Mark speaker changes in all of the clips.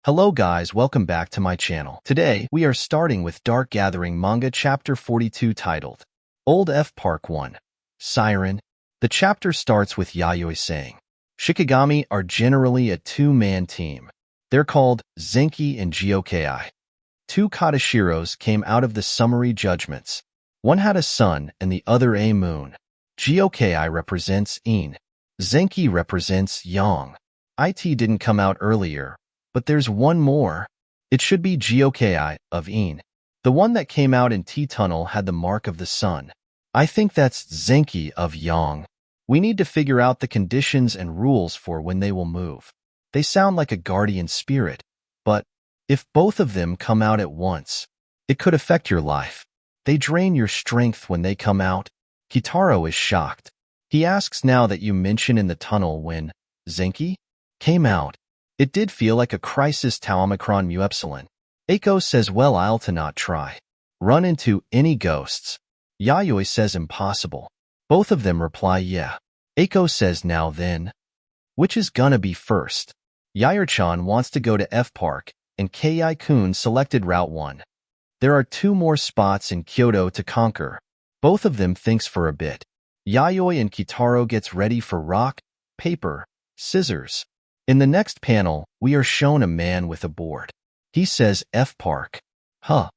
Speaker 1: Hello guys, welcome back to my channel. Today, we are starting with Dark Gathering Manga Chapter 42 titled, Old F Park 1, Siren. The chapter starts with Yayoi saying, Shikigami are generally a two-man team. They're called Zenki and Gyokai. Two Kadashiros came out of the summary judgments. One had a sun and the other a moon. Gyokai represents Yin. Zenki represents Yang. It didn't come out earlier, but there's one more. It should be Gyokai of Yin. The one that came out in T-Tunnel had the mark of the sun. I think that's Zenki of Yang. We need to figure out the conditions and rules for when they will move. They sound like a guardian spirit, but if both of them come out at once, it could affect your life. They drain your strength when they come out. Kitaro is shocked. He asks now that you mention in the tunnel when Zenki came out. It did feel like a crisis to Omicron mu epsilon. Eiko says, well, I'll to not try. Run into any ghosts. Yayoi says impossible. Both of them reply yeah. Eiko says now then. Which is gonna be first? Yair-chan wants to go to F Park, and Kei-kun selected Route 1. There are two more spots in Kyoto to conquer. Both of them thinks for a bit. Yayoi and Kitaro gets ready for rock, paper, scissors. In the next panel, we are shown a man with a board. He says F Park. To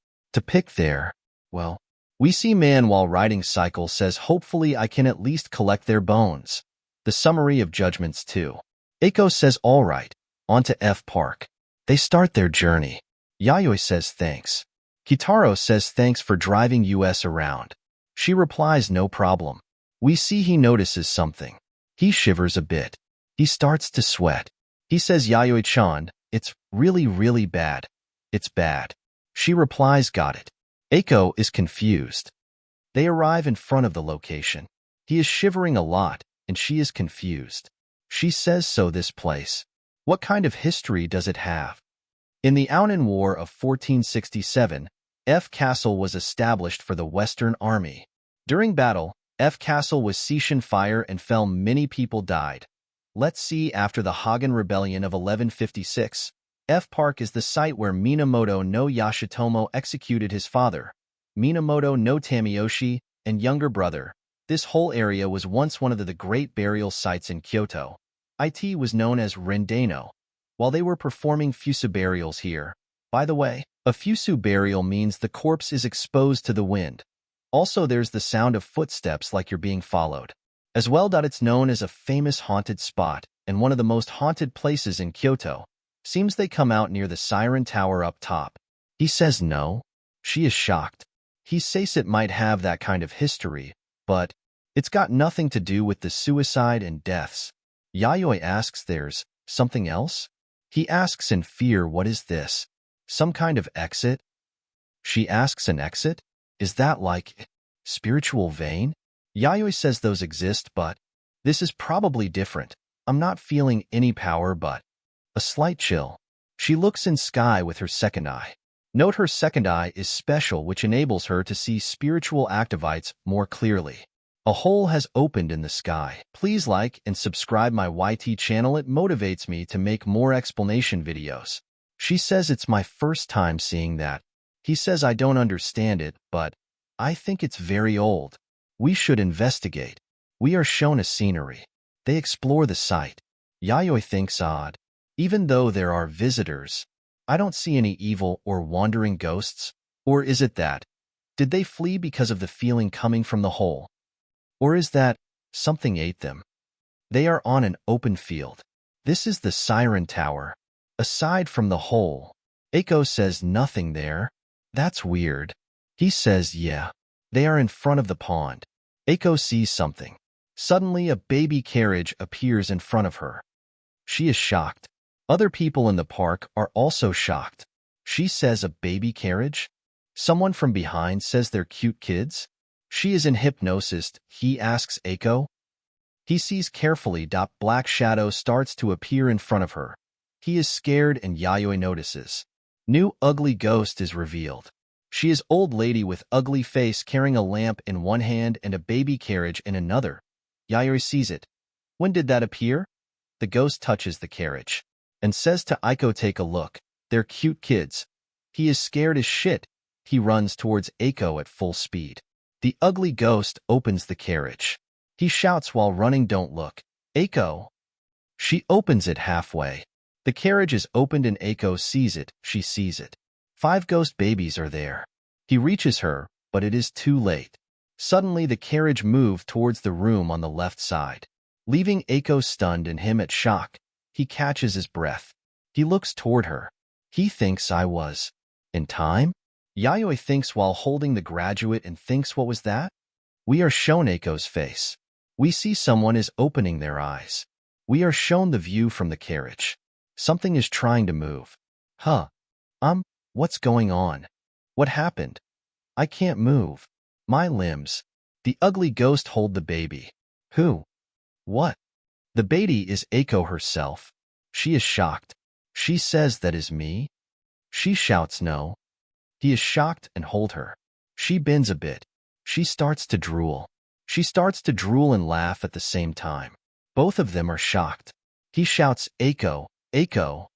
Speaker 1: pick there. Well, we see man while riding cycle says hopefully I can at least collect their bones. The summary of judgments too. Eiko says alright, on to F Park. They start their journey. Yayoi says thanks. Kitaro says thanks for driving us around. She replies no problem. We see he notices something. He shivers a bit. He starts to sweat. He says, Yayoi-chan, it's really bad. It's bad. She replies, got it. Eiko is confused. They arrive in front of the location. He is shivering a lot, and she is confused. She says, so this place, what kind of history does it have? In the Aonin War of 1467, F Castle was established for the Western Army. During battle, F Castle was Seishin fire and fell, many people died. Let's see, after the Hagen Rebellion of 1156, F Park is the site where Minamoto no Yoshitomo executed his father, Minamoto no Tamiyoshi, and younger brother. This whole area was once one of the great burial sites in Kyoto. It was known as Rendano. While they were performing fusu burials here, by the way, a fusu burial means the corpse is exposed to the wind. Also, there's the sound of footsteps like you're being followed. As well, it's known as a famous haunted spot and one of the most haunted places in Kyoto. Seems they come out near the siren tower up top. He says no. She is shocked. He says it might have that kind of history, but it's got nothing to do with the suicide and deaths. Yayoi asks, there's something else? He asks in fear, what is this? Some kind of exit? She asks, an exit? Is that like spiritual vein? Yayoi says those exist, but this is probably different. I'm not feeling any power, but a slight chill. She looks in sky with her second eye. Note her second eye is special, which enables her to see spiritual activites more clearly. A hole has opened in the sky. Please like and subscribe my YT channel. It motivates me to make more explanation videos. She says it's my first time seeing that. He says I don't understand it, but I think it's very old. We should investigate. We are shown a scenery. They explore the site. Yayoi thinks odd. Even though there are visitors, I don't see any evil or wandering ghosts. Or is it that? Did they flee because of the feeling coming from the hole? Or is that something ate them? They are on an open field. This is the siren tower. Aside from the hole, Eiko says nothing there. That's weird. He says yeah. They are in front of the pond. Eiko sees something. Suddenly, a baby carriage appears in front of her. She is shocked. Other people in the park are also shocked. She says, a baby carriage? Someone from behind says they're cute kids. She is in hypnosis. He asks Eiko. He sees carefully. Black shadow starts to appear in front of her. He is scared and Yayoi notices. New ugly ghost is revealed. She is old lady with ugly face carrying a lamp in one hand and a baby carriage in another. Yayoi sees it. When did that appear? The ghost touches the carriage and says to Aiko, take a look. They're cute kids. He is scared as shit. He runs towards Eiko at full speed. The ugly ghost opens the carriage. He shouts while running, "Don't look, Eiko." She opens it halfway. The carriage is opened and Eiko sees it. She sees it. 5 ghost babies are there. He reaches her, but it is too late. Suddenly the carriage moved towards the room on the left side, leaving Eiko stunned and him at shock. He catches his breath. He looks toward her. He thinks I was in time? Yayoi thinks while holding the graduate and thinks, what was that? We are shown Eiko's face. We see someone is opening their eyes. We are shown the view from the carriage. Something is trying to move. What's going on? What happened? I can't move. My limbs. The ugly ghost hold the baby. Who? What? The baby is Eiko herself. She is shocked. She says, "That is me?" She shouts, "No." He is shocked and hold her. She bends a bit. She starts to drool. She starts to drool and laugh at the same time. Both of them are shocked. He shouts, "Eiko, Eiko."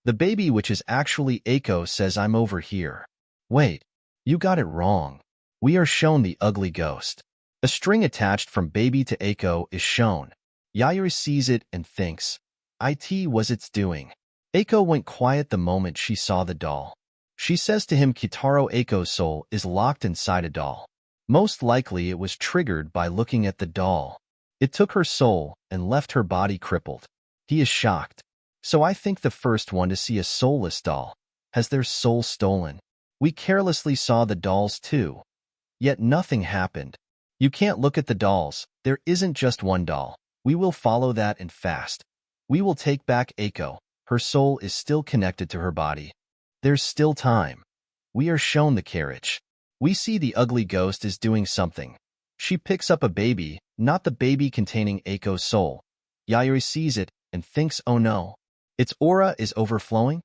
Speaker 1: The baby, which is actually Eiko, says, "I'm over here." Wait, you got it wrong. We are shown the ugly ghost. A string attached from baby to Eiko is shown. Yayoi sees it and thinks, "It was its doing." Eiko went quiet the moment she saw the doll. She says to him, "Kitaro, Eiko's soul is locked inside a doll. Most likely it was triggered by looking at the doll. It took her soul and left her body crippled." He is shocked. "So I think the first one to see a soulless doll has their soul stolen. We carelessly saw the dolls too. Yet nothing happened. You can't look at the dolls. There isn't just one doll. We will follow that and fast. We will take back Eiko. Her soul is still connected to her body. There's still time." We are shown the carriage. We see the ugly ghost is doing something. She picks up a baby, not the baby containing Eiko's soul. Yayoi sees it and thinks, "Oh no. Its aura is overflowing?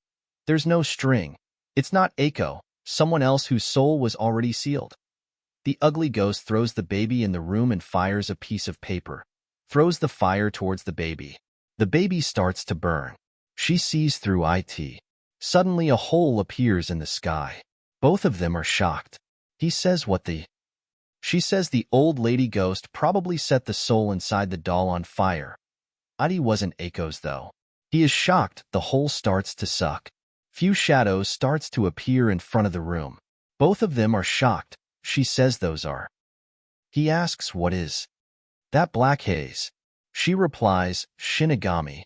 Speaker 1: There's no string. It's not Eiko, someone else whose soul was already sealed." The ugly ghost throws the baby in the room and fires a piece of paper. Throws the fire towards the baby. The baby starts to burn. She sees through it. Suddenly a hole appears in the sky. Both of them are shocked. He says, "What the?" She says the old lady ghost probably set the soul inside the doll on fire. It wasn't Eiko's though. He is shocked. The hole starts to suck. Few shadows starts to appear in front of the room. Both of them are shocked. She says, "Those are." He asks, "What is that black haze?" She replies, "Shinigami.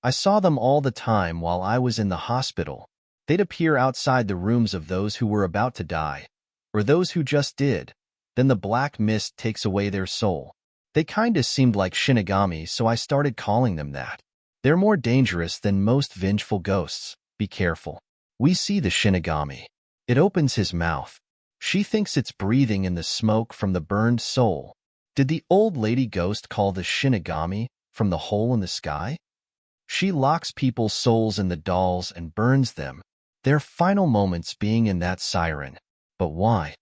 Speaker 1: I saw them all the time while I was in the hospital. They'd appear outside the rooms of those who were about to die, or those who just did. Then the black mist takes away their soul. They kinda seemed like Shinigami, so I started calling them that. They're more dangerous than most vengeful ghosts. Be careful." We see the Shinigami. It opens his mouth. She thinks it's breathing in the smoke from the burned soul. Did the old lady ghost call the Shinigami from the hole in the sky? She locks people's souls in the dolls and burns them, their final moments being in that siren. But why?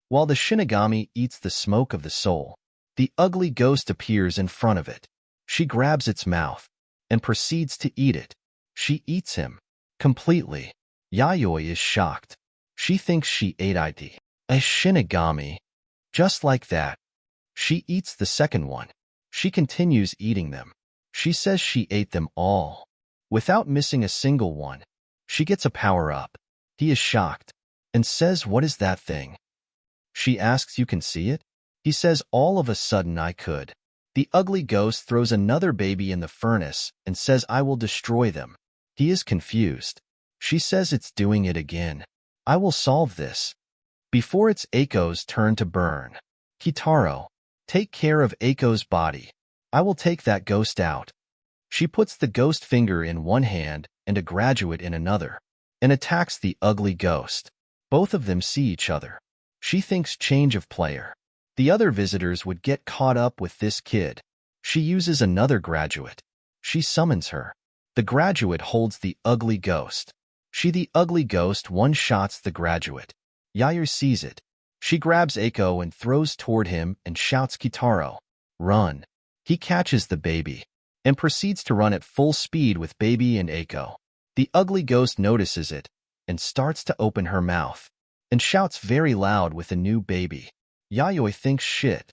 Speaker 1: While the Shinigami eats the smoke of the soul, the ugly ghost appears in front of it. She grabs its mouth and proceeds to eat it. She eats him completely. Yayoi is shocked. She thinks she ate it. A Shinigami. Just like that. She eats the second one. She continues eating them. She says she ate them all, without missing a single one. She gets a power-up. He is shocked and says, "What is that thing?" She asks, "You can see it?" He says, "All of a sudden I could." The ugly ghost throws another baby in the furnace and says, "I will destroy them." He is confused. She says, "It's doing it again. I will solve this." Before it's Eiko's turn to burn. "Kitaro, take care of Eiko's body. I will take that ghost out." She puts the ghost finger in one hand and a graduate in another, and attacks the ugly ghost. Both of them see each other. She thinks change of player. The other visitors would get caught up with this kid. She uses another graduate. She summons her. The graduate holds the ugly ghost. The ugly ghost one-shots the graduate. Yayoi sees it. She grabs Eiko and throws toward him and shouts, "Kitaro, run." He catches the baby and proceeds to run at full speed with baby and Eiko. The ugly ghost notices it and starts to open her mouth and shouts very loud with a new baby. Yayoi thinks, shit,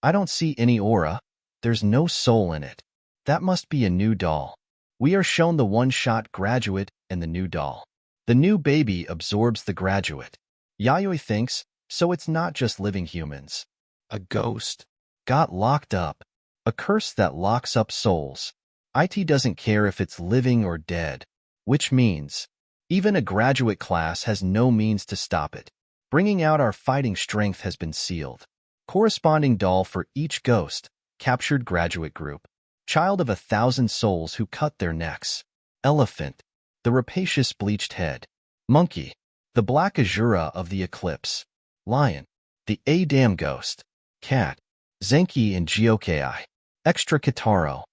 Speaker 1: I don't see any aura. There's no soul in it. That must be a new doll. We are shown the one-shot graduate and the new doll. The new baby absorbs the graduate. Yayoi thinks, so it's not just living humans. A ghost got locked up. A curse that locks up souls. IT doesn't care if it's living or dead, which means even a graduate class has no means to stop it. Bringing out our fighting strength has been sealed. Corresponding doll for each ghost. Captured graduate group. Child of 1,000 souls who cut their necks. Elephant. The rapacious bleached head. Monkey. The black Azura of the eclipse. Lion. The A-Dam ghost. Cat. Zenki and Gyokei. Extra Kitaro.